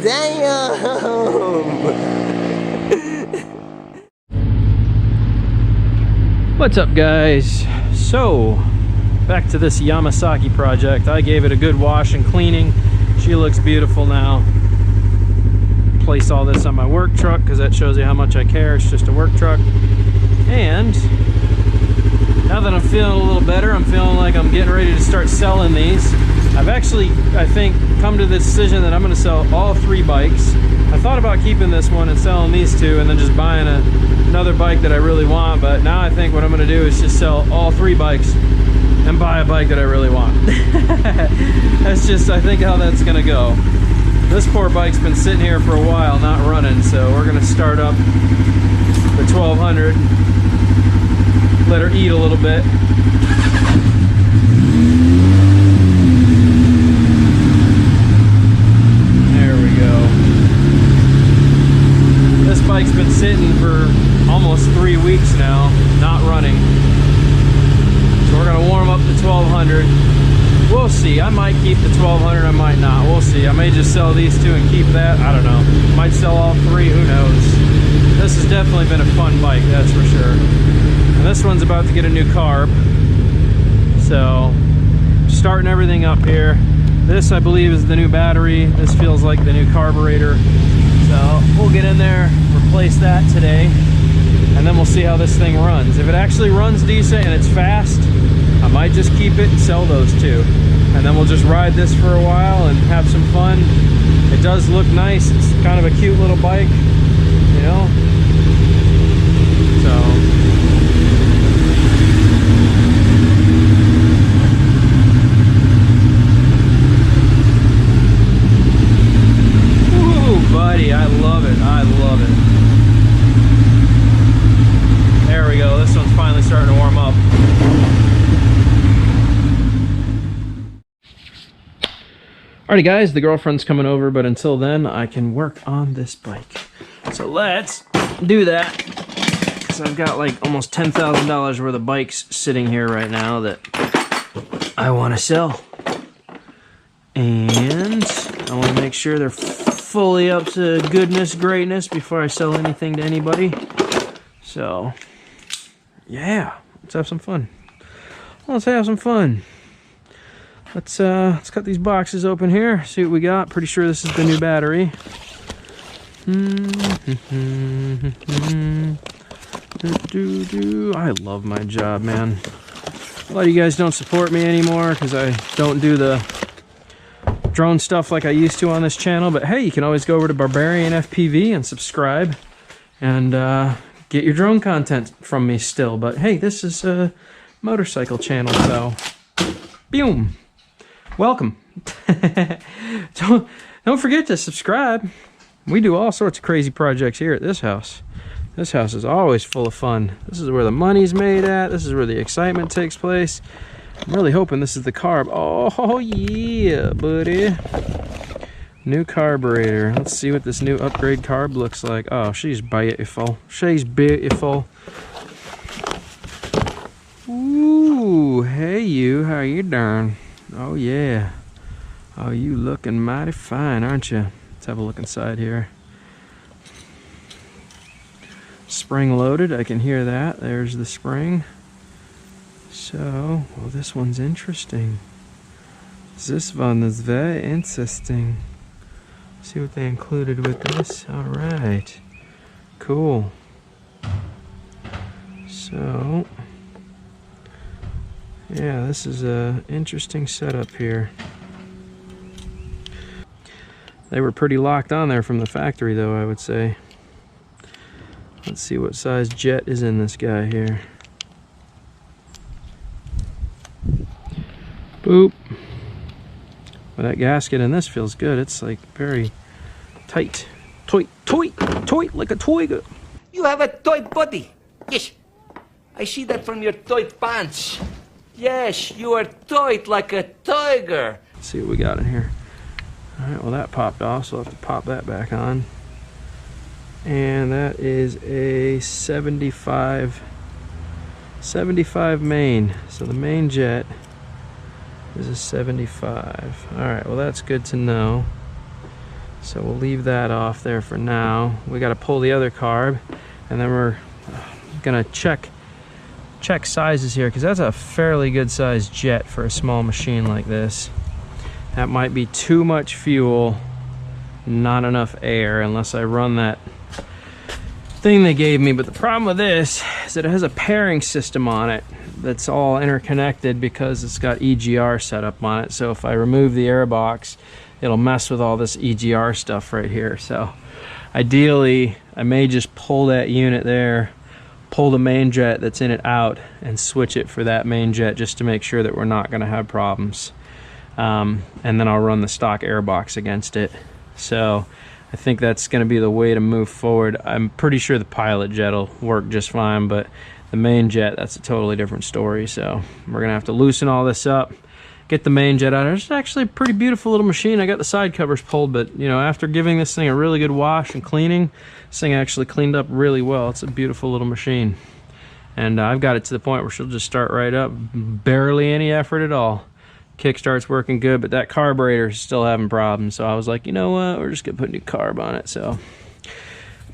Damn! What's up, guys? So, back to this Yamasaki project. I gave it a good wash and cleaning. She looks beautiful now. Place all this on my work truck because that shows you how much I care. It's just a work truck. And now that I'm feeling a little better, I'm feeling like I'm getting ready to start selling these. I've actually, I think, come to the decision that I'm going to sell all 3 bikes. I thought about keeping this one and selling these 2 and then just buying another bike that I really want, but now I think what I'm going to do is just sell all 3 bikes and buy a bike that I really want. That's just, I think, how that's going to go. This poor bike's been sitting here for a while, not running, so we're going to start up the 1200, let her eat a little bit. There we go. This bike's been sitting for almost 3 weeks now, not running. So we're going to warm up the 1200. We'll see. I might keep the 1200, I might not. We'll see. I may just sell these 2 and keep that. I don't know. Might sell all 3, who knows. This has definitely been a fun bike, that's for sure. And this one's about to get a new carb. So, starting everything up here. This, I believe, is the new battery. This feels like the new carburetor. So, we'll get in there, replace that today, and then we'll see how this thing runs. If it actually runs decent and it's fast, I might just keep it and sell those 2. And then we'll just ride this for a while and have some fun. It does look nice. It's kind of a cute little bike, you know? So. Ooh, buddy, I love it. I love it. There we go. This one's finally starting to warm up. Alrighty guys, the girlfriend's coming over, but until then I can work on this bike. So let's do that. Because I've got like almost $10,000 worth of bikes sitting here right now that I want to sell. And I want to make sure they're fully up to goodness, greatness before I sell anything to anybody. So, yeah, let's have some fun. Let's have some fun. Let's cut these boxes open here, see what we got. Pretty sure this is the new battery. I love my job, man. A lot of you guys don't support me anymore because I don't do the drone stuff like I used to on this channel. But hey, you can always go over to Barbarian FPV and subscribe and get your drone content from me still. But hey, this is a motorcycle channel, so boom. Welcome. Don't forget to subscribe. We do all sorts of crazy projects here at this house. This house is always full of fun. This is where the money's made at. This is where the excitement takes place. I'm really hoping this is the carb. Oh yeah, buddy. New carburetor. Let's see what this new upgrade carb looks like. Oh, she's beautiful. She's beautiful. Ooh, hey you, how you doing? Oh yeah. Oh, you looking mighty fine, aren't you? Let's have a look inside here. Spring loaded, I can hear that. There's the spring. So, well, this one's interesting. This one is very interesting. See what they included with this. All right. Cool. So, yeah, this is a interesting setup here. They were pretty locked on there from the factory though, I would say. Let's see what size jet is in this guy here. Boop. Well, that gasket in this feels good. It's like very tight. Toy, like a toy. You have a toy body. Yes. I see that from your toy pants. Yes, you are toyed like a tiger. Let's see what we got in here. Alright, well that popped off, so I'll have to pop that back on. And that is a 75 main. So the main jet is a 75. Alright, well that's good to know. So we'll leave that off there for now. We got to pull the other carb, and then we're gonna check sizes here, because that's a fairly good sized jet for a small machine like this. That might be too much fuel, not enough air, unless I run that thing they gave me. But the problem with this is that it has a pairing system on it that's all interconnected, because it's got EGR set up on it. So if I remove the air box, it'll mess with all this EGR stuff right here. So ideally, I may just pull that unit there, pull the main jet that's in it out, and switch it for that main jet, just to make sure that we're not going to have problems. And then I'll run the stock air box against it. So I think that's going to be the way to move forward. I'm pretty sure the pilot jet will work just fine, but the main jet, that's a totally different story. So we're going to have to loosen all this up, get the main jet out. It's actually a pretty beautiful little machine. I got the side covers pulled, but you know, after giving this thing a really good wash and cleaning, this thing actually cleaned up really well. It's a beautiful little machine. And I've got it to the point where she'll just start right up, barely any effort at all. Kickstart's working good, but that carburetor is still having problems. So I was like, you know what, we're just gonna put new carb on it. So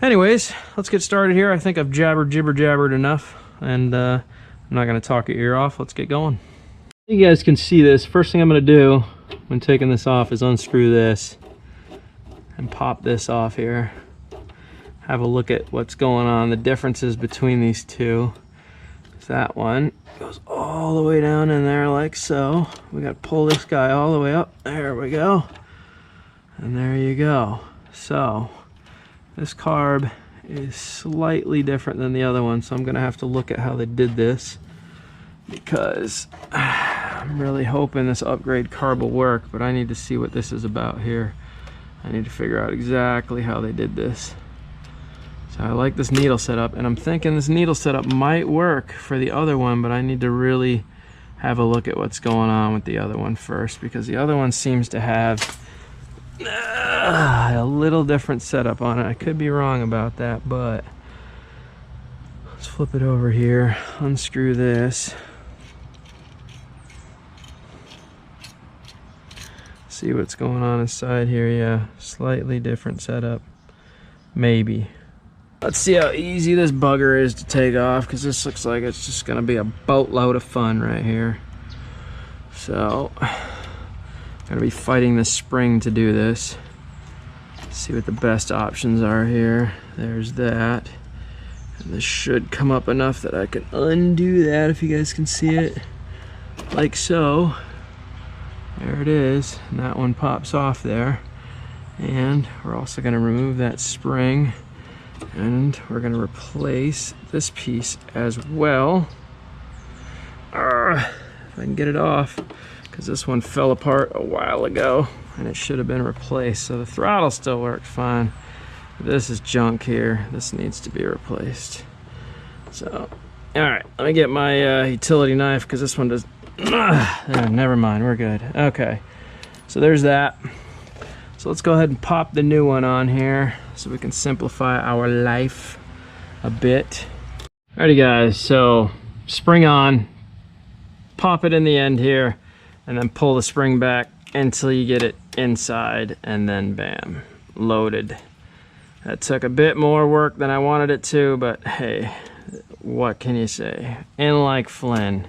anyways, let's get started here. I think I've jabbered enough, and I'm not gonna talk your ear off. Let's get going. You guys can see this. First thing I'm gonna do when taking this off is unscrew this and pop this off here. Have a look at what's going on, the differences between these two. That one goes all the way down in there like so. We got to pull this guy all the way up. There we go. And there you go. So this carb is slightly different than the other one, so I'm gonna have to look at how they did this, because I'm really hoping this upgrade carb will work, but I need to see what this is about here. I need to figure out exactly how they did this. So I like this needle setup, and I'm thinking this needle setup might work for the other one, but I need to really have a look at what's going on with the other one first, because the other one seems to have a little different setup on it. I could be wrong about that, but let's flip it over here, unscrew this. See what's going on inside here. Yeah, slightly different setup, maybe. Let's see how easy this bugger is to take off, because this looks like it's just going to be a boatload of fun right here. So, I'm going to be fighting this spring to do this. See what the best options are here. There's that. And this should come up enough that I can undo that, if you guys can see it. Like so. There it is. And that one pops off there. And we're also going to remove that spring. And we're going to replace this piece as well. If I can get it off, because this one fell apart a while ago and it should have been replaced. So the throttle still works fine. This is junk here. This needs to be replaced. So, alright, let me get my utility knife, because this one does... never mind, we're good. Okay, so there's that. So let's go ahead and pop the new one on here so we can simplify our life a bit. Alrighty guys, so spring on, pop it in the end here, and then pull the spring back until you get it inside, and then bam, loaded. That took a bit more work than I wanted it to, but hey, what can you say? In like Flynn.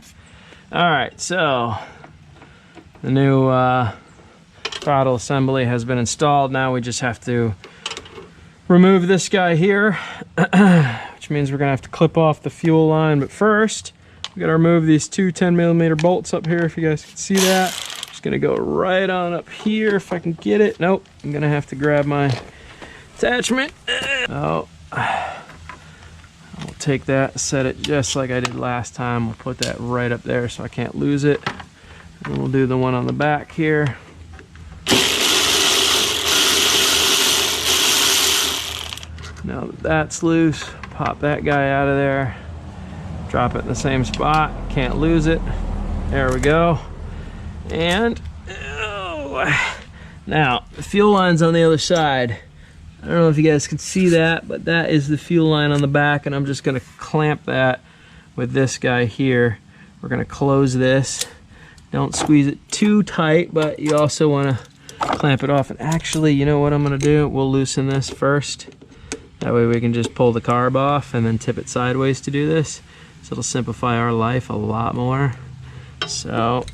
Alright, so the new throttle assembly has been installed. Now we just have to remove this guy here, which means we're gonna have to clip off the fuel line. But first, we gotta remove these two 10mm bolts up here, if you guys can see that. Just gonna go right on up here if I can get it. Nope, I'm gonna have to grab my attachment. Oh, I'll take that, set it just like I did last time. We'll put that right up there so I can't lose it. And we'll do the one on the back here. Now that that's loose, pop that guy out of there, drop it in the same spot, can't lose it. There we go. And now the fuel line's on the other side. I don't know if you guys can see that, but that is the fuel line on the back, and I'm just gonna clamp that with this guy here. We're gonna close this. Don't squeeze it too tight, but you also wanna clamp it off. And actually, you know what I'm gonna do? We'll loosen this first. That way we can just pull the carb off and then tip it sideways to do this. So it'll simplify our life a lot more. So,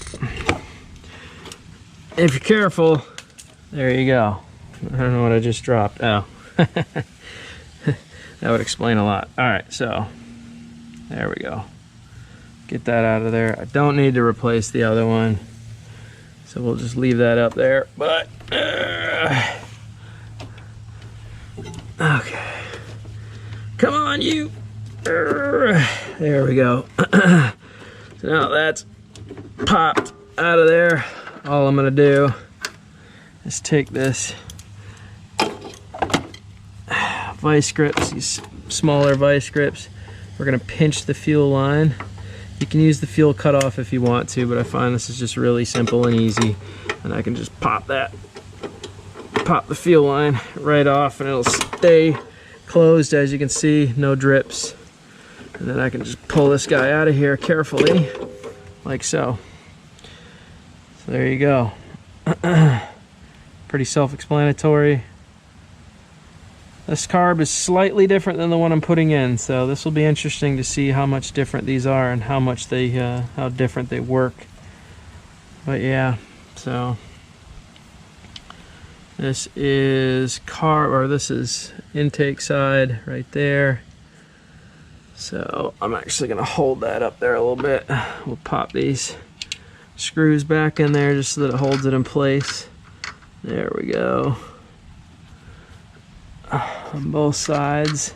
if you're careful, there you go. I don't know what I just dropped. Oh. That would explain a lot. All right, so there we go. Get that out of there. I don't need to replace the other one. So we'll just leave that up there, but okay. Come on, you. There we go. So now that's popped out of there. All I'm gonna do is take this vice grips, these smaller vice grips. We're gonna pinch the fuel line. You can use the fuel cutoff if you want to, but I find this is just really simple and easy. And I can just pop the fuel line right off and it'll stay closed, as you can see, no drips. And then I can just pull this guy out of here carefully, like so. So there you go. Pretty self-explanatory. This carb is slightly different than the one I'm putting in, so this will be interesting to see how much different these are and how much they, how different they work. But yeah, so this is this is intake side right there. So I'm actually gonna hold that up there a little bit. We'll pop these screws back in there just so that it holds it in place. There we go. On both sides.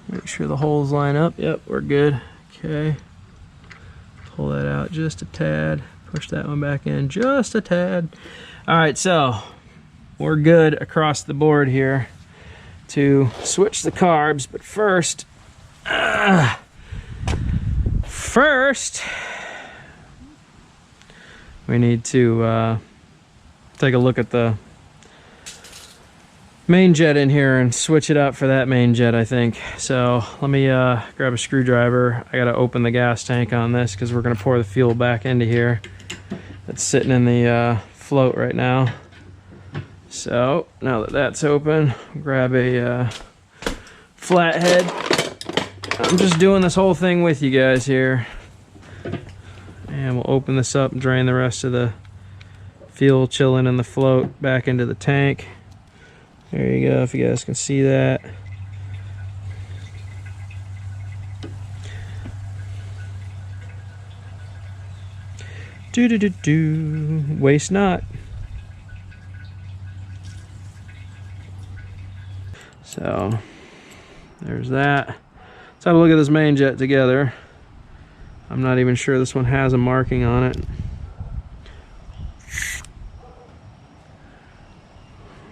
Make sure the holes line up. Yep, we're good. Okay. Pull that out just a tad. Push that one back in just a tad. All right, so we're good across the board here to switch the carbs, but first we need to take a look at the main jet in here and switch it up for that main jet, I think. So let me grab a screwdriver. I gotta open the gas tank on this because we're gonna pour the fuel back into here. It's sitting in the float right now. So now that that's open, grab a flathead. I'm just doing this whole thing with you guys here. And we'll open this up and drain the rest of the fuel chilling in the float back into the tank. There you go, if you guys can see that. Waste not. So, there's that. Let's have a look at this main jet together. I'm not even sure this one has a marking on it.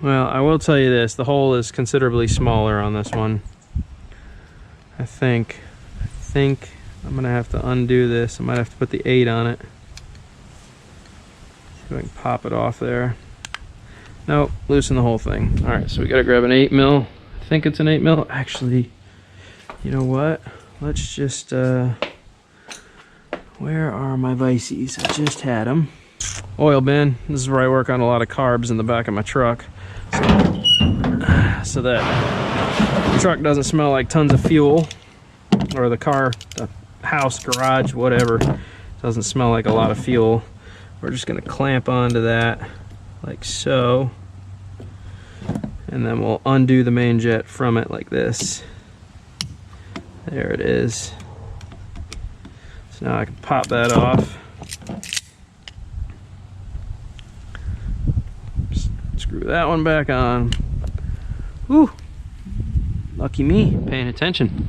Well, I will tell you this, the hole is considerably smaller on this one. I think I'm gonna have to undo this. I might have to put the 8 on it. See if I can pop it off there. Nope, loosen the whole thing. All right, so we gotta grab an 8 mil. I think it's an 8 mil. Actually, you know what? Let's just, where are my vices? I just had them. Oil bin. This is where I work on a lot of carbs in the back of my truck. So that the truck doesn't smell like tons of fuel, or the car, the house, garage, whatever, doesn't smell like a lot of fuel. We're just gonna clamp onto that like so, and then we'll undo the main jet from it like this. There it is. So now I can pop that off. Screw that one back on. Whew. Lucky me, paying attention.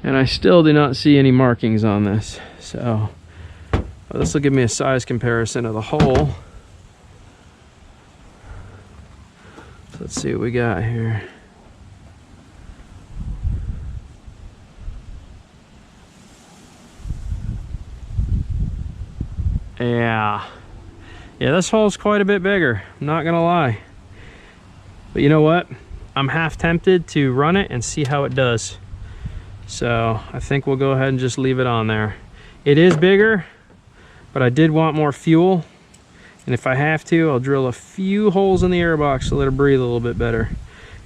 And I still do not see any markings on this. So this will give me a size comparison of the hole. So let's see what we got here. Yeah, this hole's quite a bit bigger, I'm not gonna lie. But you know what? I'm half tempted to run it and see how it does. So I think we'll go ahead and just leave it on there. It is bigger, but I did want more fuel. And if I have to, I'll drill a few holes in the airbox to let it breathe a little bit better.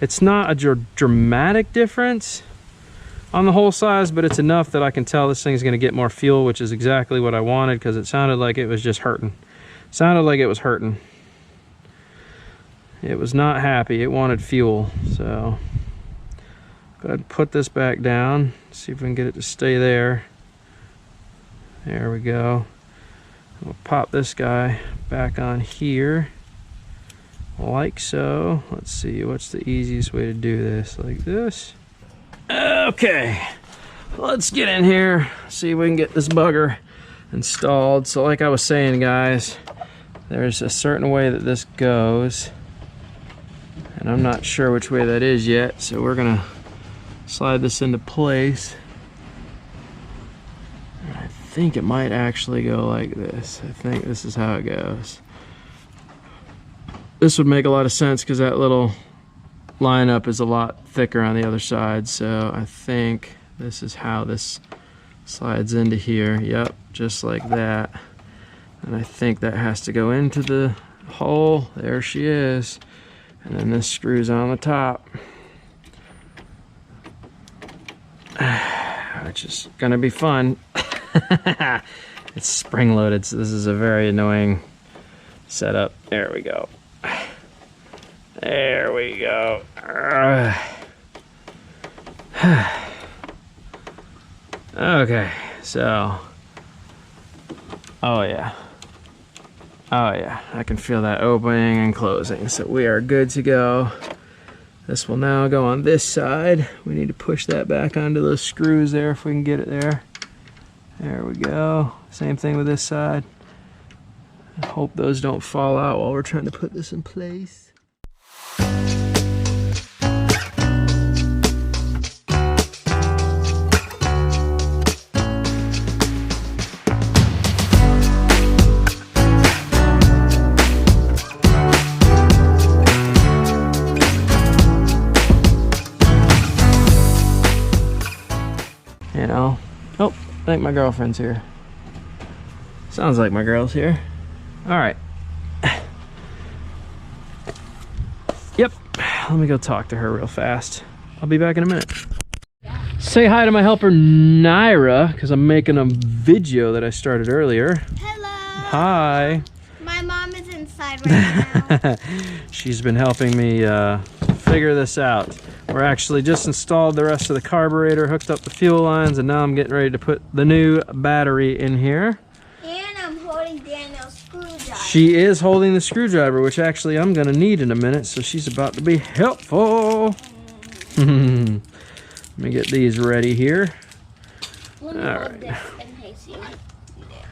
It's not a dramatic difference on the hole size, but it's enough that I can tell this thing's gonna get more fuel, which is exactly what I wanted, because it sounded like it was just hurting. Sounded like it was hurting. It was not happy, it wanted fuel. So go ahead and put this back down, see if we can get it to stay there. There we go. We'll pop this guy back on here, like so. Let's see, what's the easiest way to do this? Like this. Okay, let's get in here, see if we can get this bugger installed. So like I was saying, guys, there's a certain way that this goes, and I'm not sure which way that is yet, so we're gonna slide this into place. I think it might actually go like this. I think this is how it goes. This would make a lot of sense because that little lineup is a lot thicker on the other side, so I think this is how this slides into here. Yep, just like that. And I think that has to go into the hole. There she is. And then this screws on the top, which is gonna be fun. It's spring loaded, so this is a very annoying setup. There we go. There we go. Okay, so, oh yeah, I can feel that opening and closing, so we are good to go. This will now go on this side. We need to push that back onto those screws there if we can get it there. There we go. Same thing with this side. I hope those don't fall out while we're trying to put this in place. You know, oh, I think my girlfriend's here. Sounds like my girl's here. All right. Yep, let me go talk to her real fast. I'll be back in a minute. Say hi to my helper, Naira, because I'm making a video that I started earlier. Hello. Hi. My mom is inside right now. She's been helping me figure this out. We're actually just installed the rest of the carburetor, hooked up the fuel lines, and now I'm getting ready to put the new battery in here. And I'm holding Daniel's screwdriver. She is holding the screwdriver, which actually I'm gonna need in a minute, so she's about to be helpful. Let me get these ready here. Let me hold this in case you need it.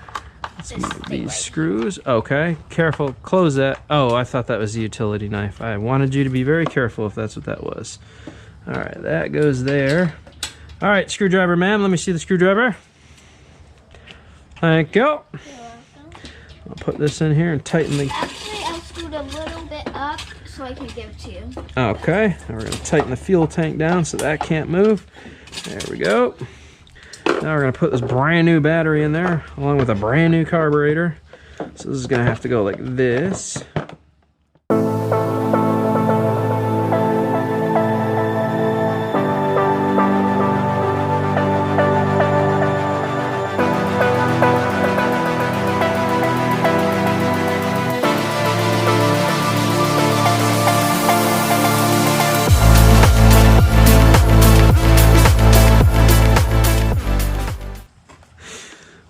Let's move these screws. Okay, careful, close that. Oh, I thought that was the utility knife. I wanted you to be very careful if that's what that was. All right, that goes there. All right, screwdriver man, let me see the screwdriver. Thank you. You're welcome. I'll put this in here and tighten the... Actually, I screwed a little bit up so I can give it to you. Okay, now we're gonna tighten the fuel tank down so that can't move. There we go. Now we're gonna put this brand new battery in there along with a brand new carburetor. So this is gonna have to go like this.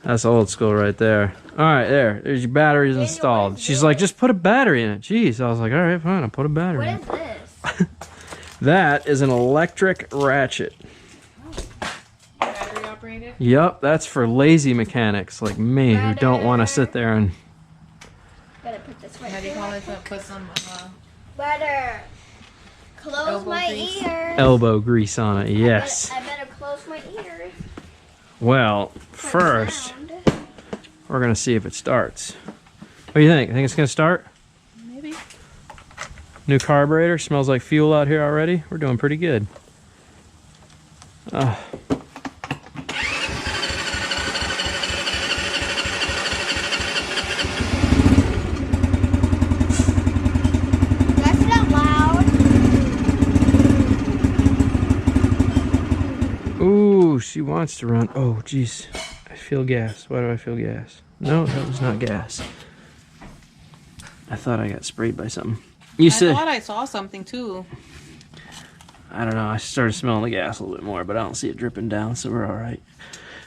That's old school right there. All right, there's your batteries installed. She's like, just put a battery in it. Jeez, I was like, all right, fine, I'll put a battery in it. What is this? That is an electric ratchet. Battery operated? Yep, that's for lazy mechanics like me who don't want to sit there and... Gotta put this right How do you there. call it? Put some Better close Elbow my grease. ears. elbow grease on it, yes. I better close my ears. Well, for first, sound. we're gonna see if it starts. What do you think? Think it's gonna start? maybe. New carburetor, smells like fuel out here already. We're doing pretty good. she wants to run. Oh, geez. I feel gas. Why do I feel gas? No, that was not gas. I thought I got sprayed by something. You said... I thought I saw something too. I don't know. I started smelling the gas a little bit more, but I don't see it dripping down, so we're all right.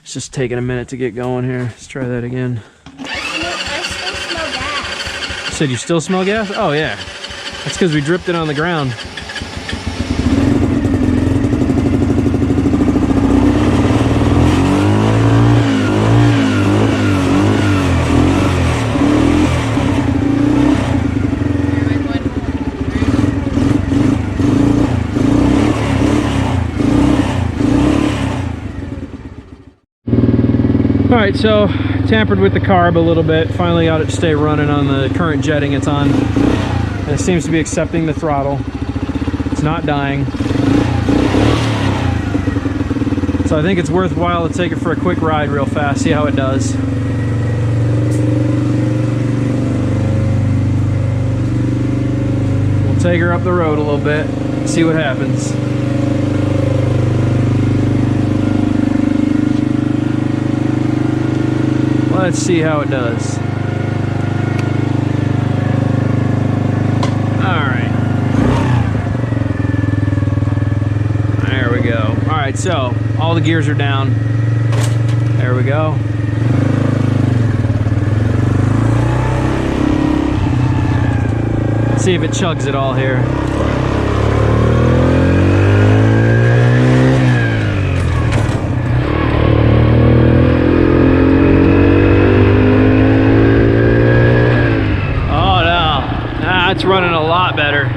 It's just taking a minute to get going here. Let's try that again. I still smell gas. You said you still smell gas? Oh, yeah. That's because we dripped it on the ground. Alright, so tampered with the carb a little bit. Finally got it to stay running on the current jetting it's on. And it seems to be accepting the throttle. It's not dying. So I think it's worthwhile to take it for a quick ride real fast, see how it does. We'll take her up the road a little bit, see what happens. Let's see how it does. Alright. There we go. Alright, so all the gears are down. There we go. Let's see if it chugs it all here. It's running a lot better.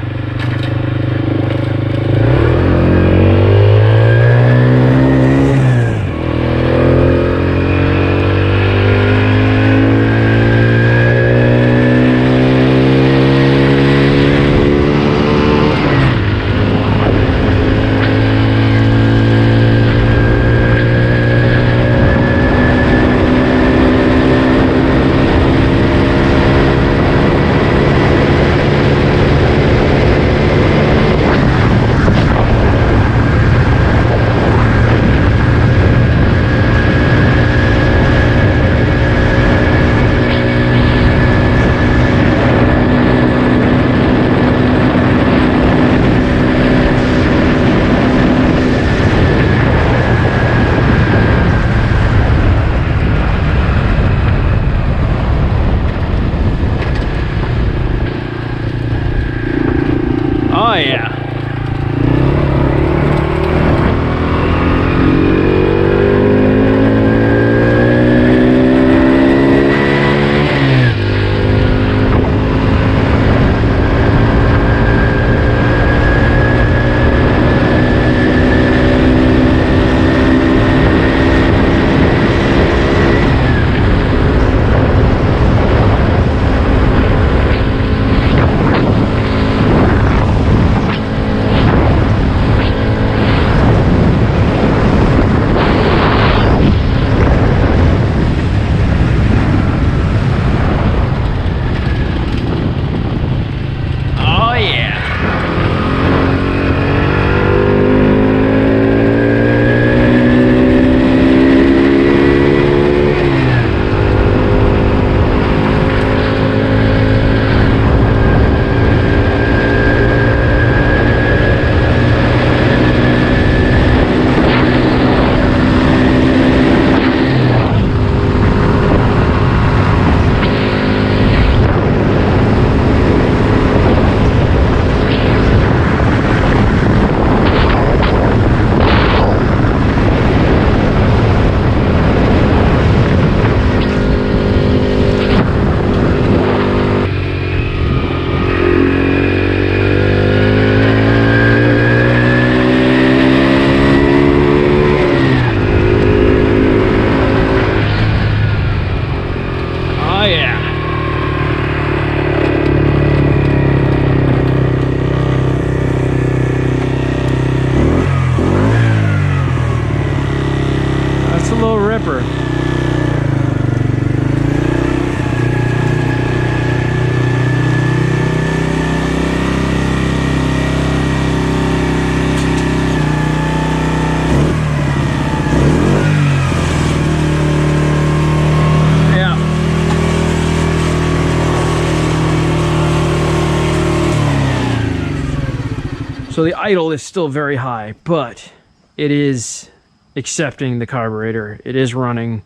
So the idle is still very high, but it is accepting the carburetor. It is running,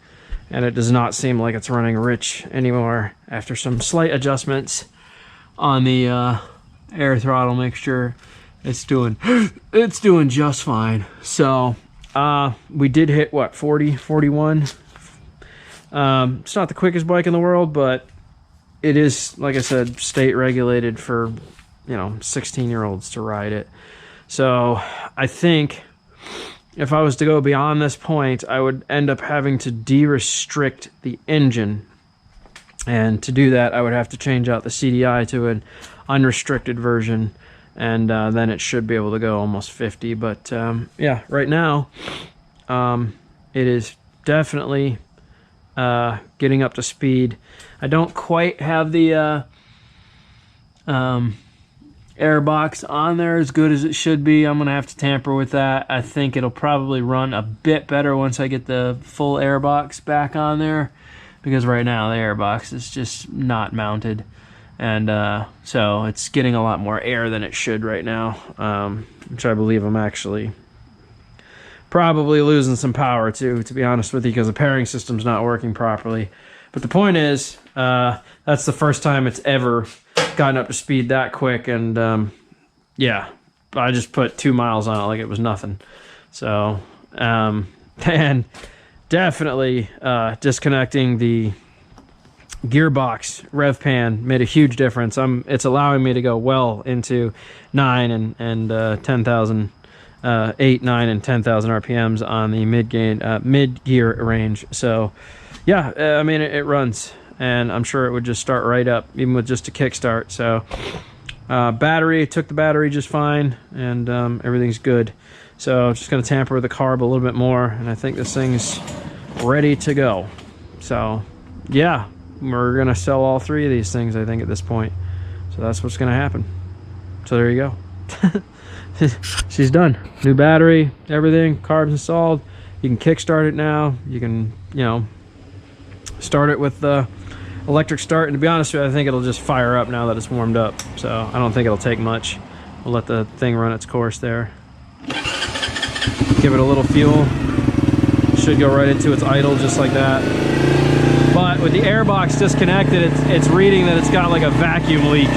and it does not seem like it's running rich anymore after some slight adjustments on the air throttle mixture. It's doing just fine. So we did hit what, 40, 41. It's not the quickest bike in the world, but it is, like I said, state regulated for, you know, 16-year-olds to ride it. So I think if I was to go beyond this point, I would end up having to de-restrict the engine. And to do that, I would have to change out the CDI to an unrestricted version, and then it should be able to go almost 50. But yeah, right now it is definitely getting up to speed. I don't quite have the air box on there as good as it should be. I'm gonna have to tamper with that. I think it'll probably run a bit better once I get the full air box back on there, because right now the air box is just not mounted, and so it's getting a lot more air than it should right now, which I believe I'm actually probably losing some power to be honest with you, because the pairing system's not working properly. But the point is, that's the first time it's ever gotten up to speed that quick, and yeah, I just put 2 miles on it like it was nothing. So and definitely disconnecting the gearbox rev pan made a huge difference. It's allowing me to go well into 9 and 10,000 8, 9 and 10,000 RPMs on the mid gear range. So yeah, I mean it runs, and I'm sure it would just start right up even with just a kickstart. So battery, took the battery just fine, and everything's good. So just going to tamper with the carb a little bit more, and I think this thing's ready to go. So yeah, we're going to sell all 3 of these things, I think, at this point. So that's what's going to happen. So there you go. She's done. New battery, everything, carb's installed. You can kickstart it now. You can, you know, start it with the electric start, and to be honest with you, I think it'll just fire up now that it's warmed up. So I don't think it'll take much. We'll let the thing run its course there. Give it a little fuel. Should go right into its idle just like that. But with the airbox disconnected, it's reading that it's got like a vacuum leak.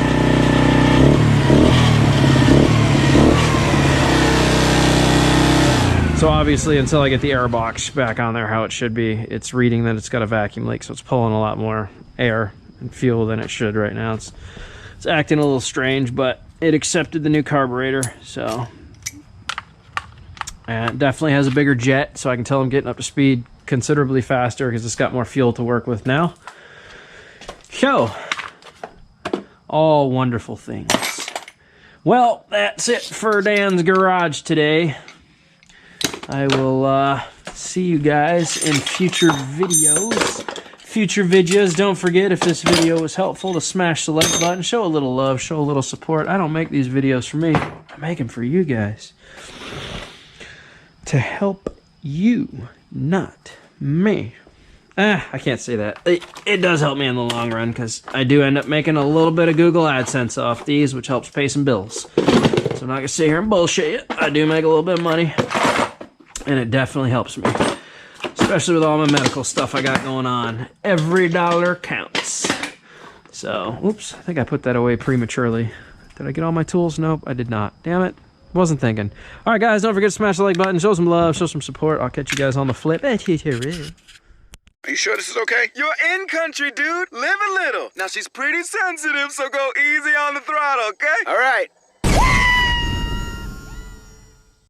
So obviously, until I get the airbox back on there how it should be, it's reading that it's got a vacuum leak, so it's pulling a lot more air and fuel than it should right now. It's acting a little strange, but it accepted the new carburetor, so. And it definitely has a bigger jet, so I can tell I'm getting up to speed considerably faster because it's got more fuel to work with now. So, all wonderful things. Well, that's it for Dan's Garage today. I will see you guys in future videos. Don't forget, if this video was helpful, to smash the like button, show a little love, show a little support. I don't make these videos for me. I make them for you guys. To help you, not me. I can't say that. It does help me in the long run, because I do end up making a little bit of Google AdSense off these, which helps pay some bills. So I'm not going to sit here and bullshit you. I do make a little bit of money, and it definitely helps me. Especially with all my medical stuff I got going on. Every dollar counts. So, oops, I think I put that away prematurely. Did I get all my tools? Nope, I did not. Damn it. Wasn't thinking. All right, guys, don't forget to smash the like button, show some love, show some support. I'll catch you guys on the flip. Are you sure this is okay? You're in country, dude. Live a little. Now, she's pretty sensitive, so go easy on the throttle, okay? All right.